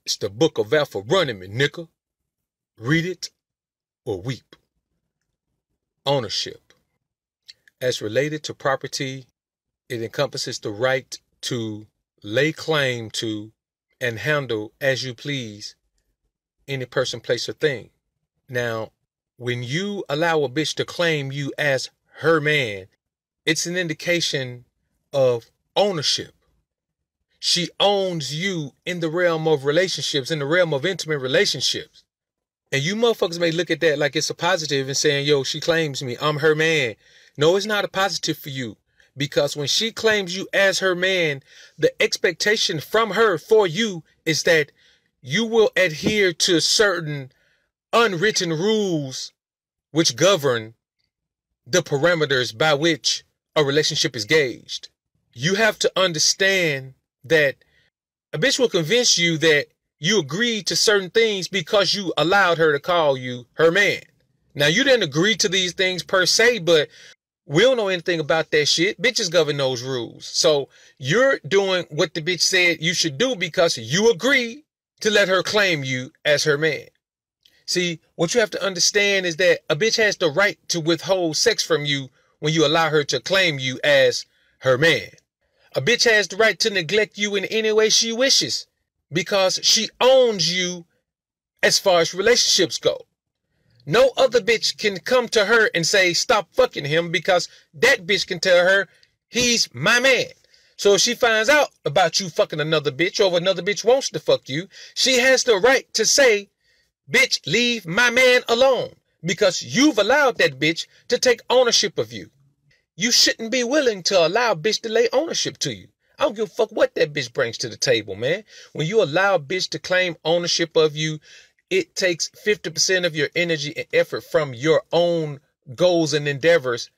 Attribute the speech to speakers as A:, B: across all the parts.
A: It's the Book of Alpha-Ronomy, nigga. Read it or weep. Ownership. As related to property, it encompasses the right to lay claim to and handle as you please any person, place, or thing. Now, when you allow a bitch to claim you as her man, it's an indication of ownership. She owns you in the realm of relationships, in the realm of intimate relationships. And you motherfuckers may look at that like it's a positive and saying, yo, she claims me, I'm her man. No, it's not a positive for you. Because when she claims you as her man, the expectation from her for you is that you will adhere to certain unwritten rules which govern the parameters by which a relationship is gauged. You have to understand that a bitch will convince you that you agreed to certain things because you allowed her to call you her man. Now, you didn't agree to these things per se, but we don't know anything about that shit. Bitches govern those rules. So you're doing what the bitch said you should do because you agreed to let her claim you as her man. See, what you have to understand is that a bitch has the right to withhold sex from you when you allow her to claim you as her man. A bitch has the right to neglect you in any way she wishes because she owns you as far as relationships go. No other bitch can come to her and say, stop fucking him, because that bitch can tell her he's my man. So if she finds out about you fucking another bitch, or if another bitch wants to fuck you, she has the right to say, bitch, leave my man alone, because you've allowed that bitch to take ownership of you. You shouldn't be willing to allow a bitch to lay ownership to you. I don't give a fuck what that bitch brings to the table, man. When you allow a bitch to claim ownership of you, it takes 50% of your energy and effort from your own goals and endeavors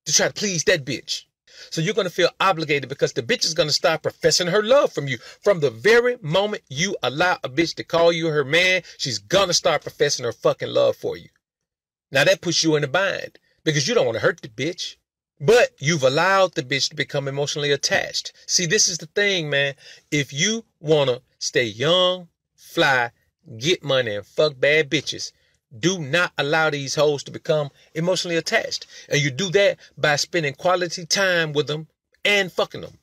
A: to try to please that bitch. So you're going to feel obligated because the bitch is going to start professing her love from you. From the very moment you allow a bitch to call you her man, she's going to start professing her fucking love for you. Now that puts you in a bind because you don't want to hurt the bitch. But you've allowed the bitch to become emotionally attached. See, this is the thing, man. If you want to stay young, fly, get money, and fuck bad bitches, do not allow these hoes to become emotionally attached. And you do that by spending quality time with them and fucking them.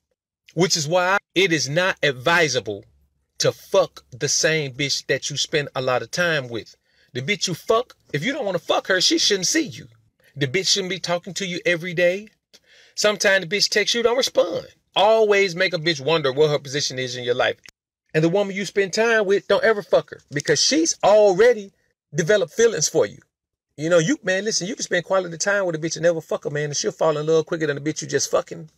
A: Which is why it is not advisable to fuck the same bitch that you spend a lot of time with. The bitch you fuck, if you don't want to fuck her, she shouldn't see you. The bitch shouldn't be talking to you every day. Sometimes the bitch texts you, don't respond. Always make a bitch wonder what her position is in your life. And the woman you spend time with, don't ever fuck her because she's already developed feelings for you. You know, listen, you can spend quality time with a bitch and never fuck her, man, and she'll fall in love quicker than the bitch you just fucking.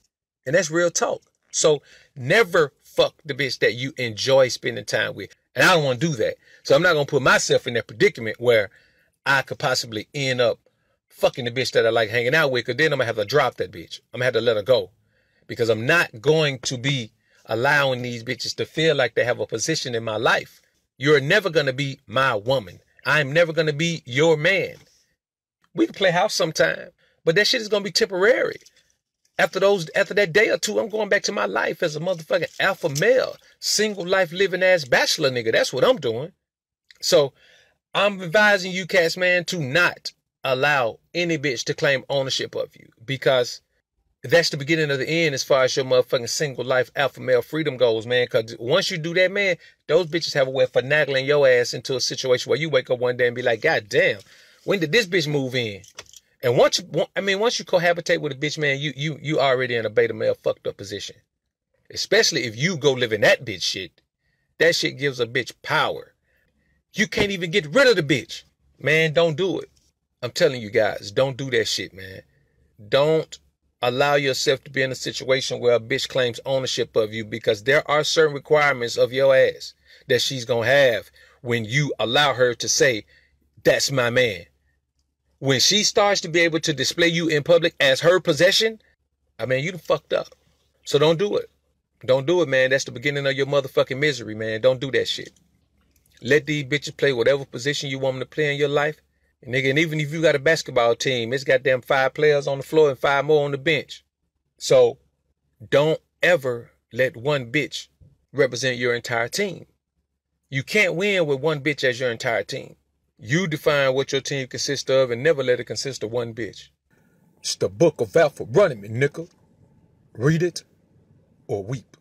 A: And that's real talk. So never fuck the bitch that you enjoy spending time with. And I don't want to do that. So I'm not going to put myself in that predicament where I could possibly end up fucking the bitch that I like hanging out with, because then I'm going to have to drop that bitch. I'm going to have to let her go because I'm not going to be allowing these bitches to feel like they have a position in my life. You're never going to be my woman. I'm never going to be your man. We can play house sometime, but that shit is going to be temporary. After that day or two, I'm going back to my life as a motherfucking alpha male, single life living ass bachelor nigga. That's what I'm doing. So I'm advising you cats, man, to not allow any bitch to claim ownership of you, because that's the beginning of the end as far as your motherfucking single life alpha male freedom goes, man. Because once you do that, man, those bitches have a way of finagling your ass into a situation where you wake up one day and be like, God damn, when did this bitch move in? And once you cohabitate with a bitch, man, you already in a beta male fucked up position. Especially if you go live in that bitch shit. That shit gives a bitch power. You can't even get rid of the bitch. Man, don't do it. I'm telling you guys, don't do that shit, man. Don't allow yourself to be in a situation where a bitch claims ownership of you, because there are certain requirements of your ass that she's going to have when you allow her to say, that's my man. When she starts to be able to display you in public as her possession, I mean, you done fucked up. So don't do it. Don't do it, man. That's the beginning of your motherfucking misery, man. Don't do that shit. Let these bitches play whatever position you want them to play in your life. And nigga, and even if you got a basketball team, it's goddamn 5 players on the floor and 5 more on the bench. So don't ever let one bitch represent your entire team. You can't win with one bitch as your entire team. You define what your team consists of and never let it consist of one bitch. It's the Book of Alpha-Ronomy, nigga. Read it or weep.